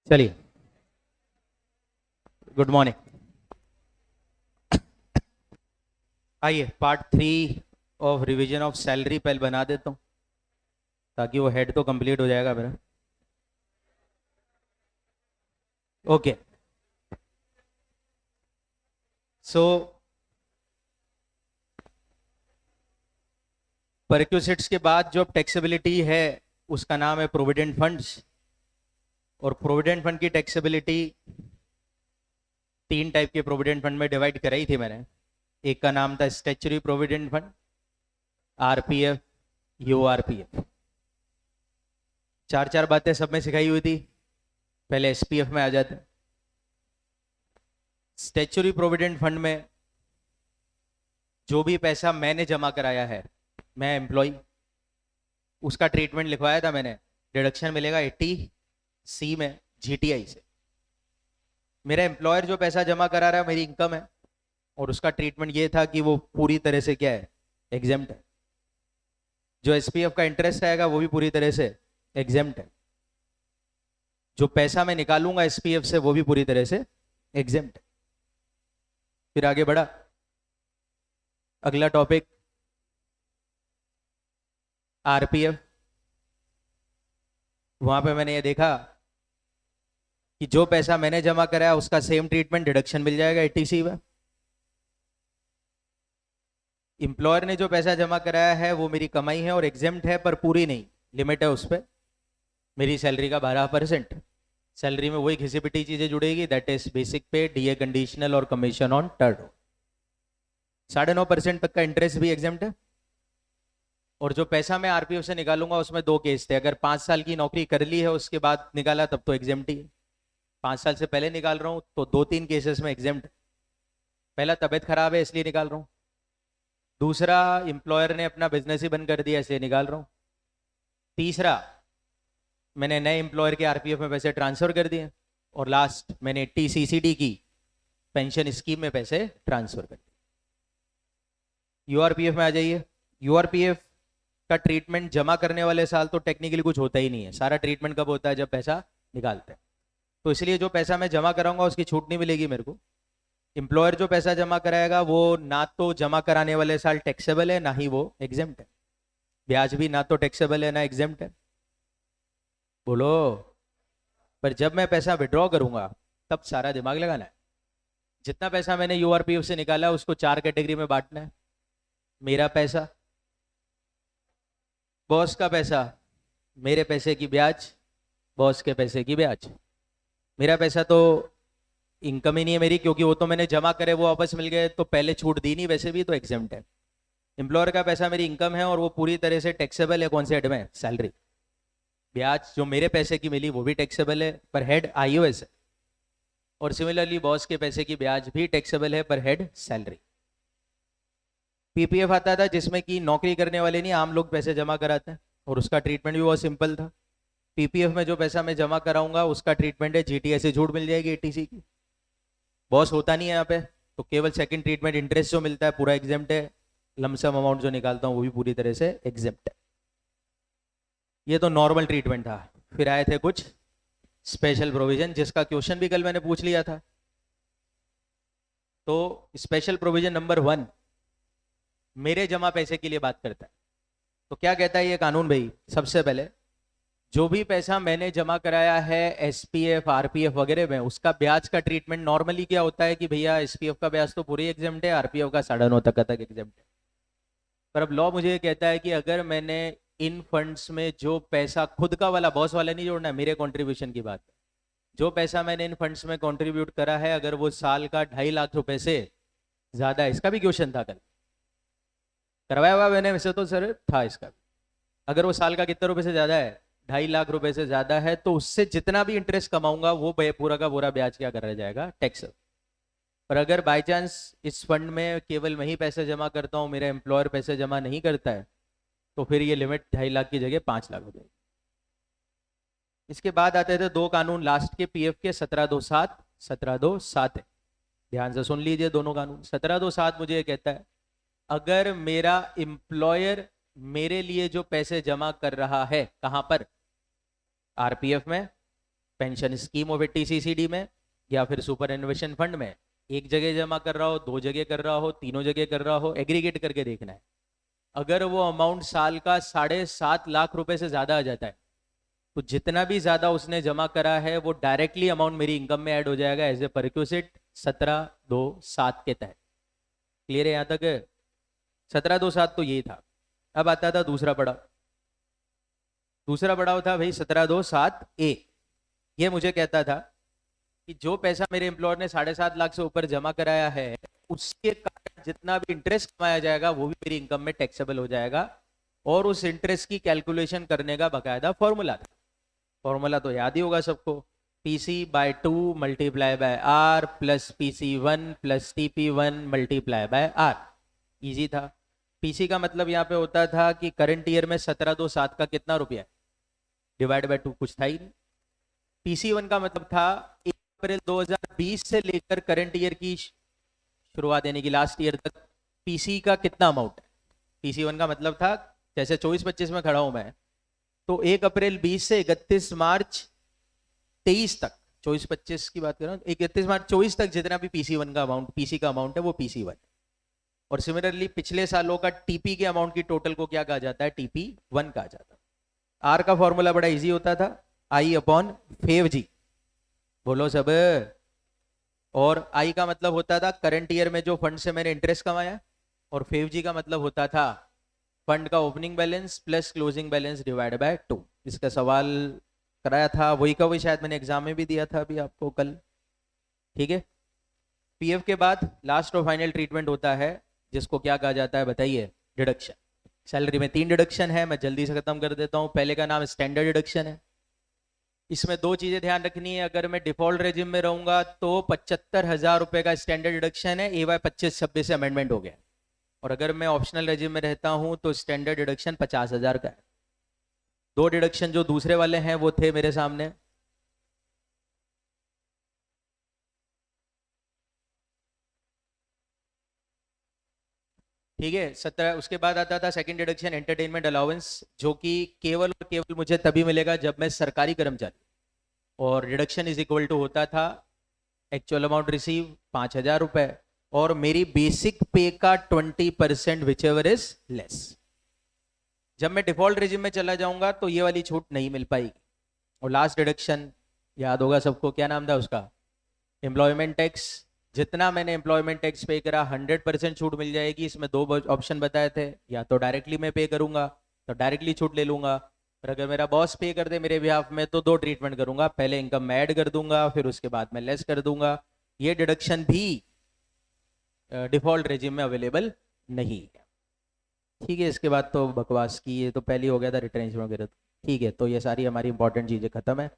चलिए, good morning. आइए part 3 of revision of salary पहले बना देता हूँ ताकि वो हेड तो कंप्लीट हो जाएगा मेरा। ओके, सो परक्यूसिट्स के बाद जो टैक्सेबिलिटी है उसका नाम है प्रोविडेंट फंड्स। और प्रोविडेंट फंड की टैक्सेबिलिटी तीन टाइप के प्रोविडेंट फंड में डिवाइड कराई थी मैंने। एक का नाम था statutory provident fund, RPF, URPF. चार चार बातें सब में सिखाई हुई थी। पहले एसपीएफ में आ जाते। स्टैच्यूटरी प्रोविडेंट फंड में जो भी पैसा मैंने जमा कराया है, मैं एम्प्लॉय, उसका ट्रीटमेंट लिखवाया था मैंने। डिडक्शन मिलेगा 80C में जीटीआई से। मेरा एम्प्लॉयर जो पैसा जमा करा रहा है मेरी इनकम है, और उसका ट्रीटमेंट ये था कि वो पूरी तरह से क्या है, एग्जेम्प्ट है। जो एसपीएफ का इंटरेस्ट आएगा वो भी पूरी तरह से एग्जेम्प्ट है। जो पैसा मैं निकालूंगा एसपीएफ से वो भी पूरी तरह से एग्जेम्प्ट है। फिर आगे बढ़ा, अगला टॉपिक आरपीएफ। वहां पे मैंने ये देखा कि जो पैसा मैंने जमा कराया उसका सेम ट्रीटमेंट डिडक्शन मिल जाएगा 80C में। इंप्लॉयर ने जो पैसा जमा कराया है वो मेरी कमाई है और एग्जेम्प्ट है, पर पूरी नहीं, लिमिट है उस पर। मेरी सैलरी का 12%। सैलरी में वही घिसी पिटी चीजें जुड़ेगी, दैट इज बेसिक पे, डीए कंडीशनल और कमीशन ऑन टर्न। 9.5% तक का इंटरेस्ट भी एग्जेम्प्ट है। और जो पैसा मैं आरपीएफ से निकालूंगा उसमें दो केस थे। अगर 5 साल की नौकरी कर ली है उसके बाद निकाला तब तो एग्जेम्प्ट ही है। 5 साल से पहले निकाल रहा हूं तो 2-3 केसेस में एग्जेम्प्ट। पहला, तबियत खराब है इसलिए निकाल रहा हूं। दूसरा, इंप्लॉयर ने अपना बिजनेस ही बंद कर दिया इसलिए निकाल रहा हूं। तीसरा, मैंने नए इंप्लॉयर के आरपीएफ में पैसे ट्रांसफर कर दिए। और लास्ट, मैंने टीसीसीडी की पेंशन स्कीम में पैसे ट्रांसफर कर दिए। यूआरपीएफ में आ जाइए। यूआरपीएफ का ट्रीटमेंट जमा करने वाले साल तो टेक्निकली कुछ होता ही नहीं है। सारा ट्रीटमेंट कब होता है, जब पैसा निकालते हैं। तो इसलिए जो पैसा मैं जमा कराऊंगा उसकी छूट नहीं मिलेगी मेरे को। इंप्लॉयर जो पैसा जमा कराएगा वो ना तो जमा कराने वाले साल टैक्सेबल है, ना ही वो एग्जेम्प्ट है। ब्याज भी ना तो टैक्सेबल है ना एग्जेम्प्ट है। बोलो। पर जब मैं पैसा विड्रॉ करूंगा तब सारा दिमाग लगाना है। जितना पैसा मैंने यूआरपीएफ से निकाला उसको 4 कैटेगरी में बांटना है। मेरा पैसा, बॉस का पैसा, मेरे पैसे की ब्याज, बॉस के पैसे की ब्याज। मेरा पैसा तो इनकम ही नहीं है मेरी, क्योंकि वो तो मैंने जमा करे वो वापस मिल गए, तो पहले छूट दी नहीं, वैसे भी तो एग्जेम्प्ट है। एम्प्लॉयर का पैसा मेरी इनकम है और वो पूरी तरह से टैक्सेबल है। कौन से हेड में? सैलरी। ब्याज जो मेरे पैसे की मिली वो भी टैक्सेबल है, पर हेड आईओएस है। और सिमिलरली बॉस के पैसे की ब्याज भी टैक्सेबल है, पर हेड सैलरी। पीपीएफ आता था जिसमें कि नौकरी करने वाले नहीं, आम लोग पैसे जमा कराते हैं, और उसका ट्रीटमेंट भी बहुत सिंपल था। पीपीएफ में जो पैसा मैं जमा कराऊंगा उसका ट्रीटमेंट है जीटीए से छूट मिल जाएगी 80C की। बॉस होता नहीं है यहाँ पे, तो केवल सेकंड ट्रीटमेंट इंटरेस्ट जो मिलता है पूरा एग्जेम्प्ट है। लमसम अमाउंट जो निकालता हूँ वो भी पूरी तरह से एग्जेम्प्ट है। ये तो नॉर्मल ट्रीटमेंट था। फिर आए थे कुछ स्पेशल प्रोविजन, जिसका क्वेश्चन भी कल मैंने पूछ लिया था। तो स्पेशल प्रोविजन नंबर 1 मेरे जमा पैसे के लिए बात करता है। तो क्या कहता है ये कानून भाई? सबसे पहले, जो भी पैसा मैंने जमा कराया है एसपीएफ, आरपीएफ वगैरह में, उसका ब्याज का ट्रीटमेंट नॉर्मली क्या होता है कि भैया एसपीएफ का ब्याज तो पूरी एग्जेम्प्ट है, आरपीएफ का 9.5% तक एग्जेम्प्ट है। पर अब लॉ मुझे ये कहता है कि अगर मैंने इन फंड्स में जो पैसा, खुद का वाला, बॉस वाला नहीं जोड़ना है, मेरे कंट्रीब्यूशन की बात है, जो पैसा मैंने इन फंड्स में कंट्रीब्यूट करा है, अगर वो साल का 2.5 लाख रुपए से ज्यादा है, इसका भी क्वेश्चन था कल, करवाया हुआ मैंने वैसे तो सर था इसका भी। अगर वो साल का कितने रुपए से ज्यादा है, 2.5 लाख रुपए से ज्यादा है, तो उससे जितना भी इंटरेस्ट कमाऊंगा वो पूरा का पूरा ब्याज क्या कर जाएगा, टैक्स। पर अगर बाय चांस इस फंड में केवल वही पैसे जमा करता हूँ, मेरा एम्प्लॉयर पैसे जमा नहीं करता है, तो फिर ये लिमिट 2.5 लाख की जगह 5 लाख हो जाएगी। इसके बाद आते थे दो कानून लास्ट के, पीएफ के, 1727, 1727 है। ध्यान से सुन लीजिए दोनों कानून। 1727 मुझे ये कहता है, अगर मेरा एम्प्लॉयर मेरे लिए जो पैसे जमा कर रहा है, कहां पर? आरपीएफ में, पेंशन स्कीम ऑफ टीसीसीडी में या फिर सुपर एन्युएशन फंड में, एक जगह जमा कर रहा हो, दो जगह कर रहा हो, तीनों जगह कर रहा हो, एग्रीगेट करके देखना है। अगर वो अमाउंट साल का 7.5 लाख रुपए से ज्यादा आ जाता है तो जितना भी ज्यादा उसने जमा करा है वो डायरेक्टली अमाउंट मेरी इनकम में ऐड हो जाएगा एज ए परक्यूसिट 17(2)(7 के तहत। क्लियर है यहां तक? 17(2)(7 तो यही था। अब आता था दूसरा पड़ाव। दूसरा पड़ाव था भाई 17(2)(7)(A। ये मुझे कहता था कि जो पैसा मेरे एम्प्लॉयर ने 7.5 लाख से ऊपर जमा कराया है उसके कारण जितना भी इंटरेस्ट कमाया जाएगा वो भी मेरी इनकम में टैक्सेबल हो जाएगा, और उस इंटरेस्ट की कैलकुलेशन करने का बकायदा फॉर्मूला था। फॉर्मूला तो याद ही होगा सबको, PC/2 multiply by R plus PC1 plus TP1 multiply by R। Easy था। PC का मतलब यहाँ पे होता था कि करंट ईयर में 17(2)(7 का कितना रुपया है, डिवाइड बाय 2, कुछ था ही नहीं। PC1 का मतलब था 1 अप्रैल 2020 से लेकर करंट ईयर की शुरुआत यानी कि लास्ट ईयर तक PC का कितना अमाउंट है। PC1 का मतलब था जैसे 24-25 में खड़ा हूं मैं, तो 1 अप्रैल 20 से 31 मार्च 23 तक, 24-25 की बात कर रहा हूं, 31 मार्च 24 तक जितना भी PC1 का अमाउंट, PC का अमाउंट है वो PC1। और सिमिलरली पिछले सालों का TP के अमाउंट की टोटल को क्या कहा जाता है, TP1 कहा जाता है। R का फॉर्मूला बड़ा इजी होता था, I/FAV। बोलो सब। और I का मतलब होता था करंट ईयर में जो फंड से मैंने इंटरेस्ट कमाया, और FAV का मतलब होता था फंड का opening balance plus closing balance divide by 2। इसका सवाल कराया था, वही का वही शायद मैंने एग्जाम में भी दिया था अभी आपको कल। ठीक है। PF के बाद लास्ट और फाइनल ट्रीटमेंट होता है जिसको क्या कहा जाता है बताइए, डिडक्शन। सैलरी में 3 डिडक्शन है, मैं जल्दी से खत्म कर देता हूं। पहले का नाम स्टैंडर्ड डिडक्शन है। इसमें 2 चीजें ध्यान रखनी है, अगर मैं डिफॉल्ट रेजिम में रहूंगा तो 75,000 रुपए का स्टैंडर्ड डिडक्शन है, AY 25-26 से अमेंडमेंट हो गया। और अगर मैं ऑप्शनल रेजिम में रहता हूं तो स्टैंडर्ड डिडक्शन 50,000 का है। 2 डिडक्शन जो दूसरे वाले हैं वो थे मेरे सामने। ठीक है। 17 उसके बाद आता था सेकंड डिडक्शन एंटरटेनमेंट अलाउंस, जो कि केवल और केवल मुझे तभी मिलेगा जब मैं सरकारी कर्मचारी, और रिडक्शन इज इक्वल टू होता था एक्चुअल अमाउंट रिसीव 5,000 रुपए और मेरी बेसिक पे का 20% विच एवर इज लेस। जब मैं डिफॉल्ट रेजिम में चला जाऊंगा तो ये वाली छूट नहीं मिल पाएगी। और लास्ट डिडक्शन याद होगा सबको, क्या नाम था उसका, एम्प्लॉयमेंट टैक्स। जितना मैंने एम्प्लॉयमेंट टैक्स पे करा 100% छूट मिल जाएगी। इसमें 2 ऑप्शन बताए थे, या तो डायरेक्टली मैं पे करूंगा तो डायरेक्टली छूट ले लूंगा, और अगर मेरा बॉस पे कर दे मेरे बिहाफ में तो 2 ट्रीटमेंट करूंगा, पहले इनकम में ऐड कर दूंगा फिर उसके बाद मैं लेस कर दूंगा। ये डिडक्शन भी डिफॉल्ट रेजिम में अवेलेबल नहीं है। ठीक है। इसके बाद तो बकवास की, ये तो पहले हो गया था रिटेंशन वगैरह। ठीक है, तो ये सारी हमारी इंपॉर्टेंट चीजें खत्म है।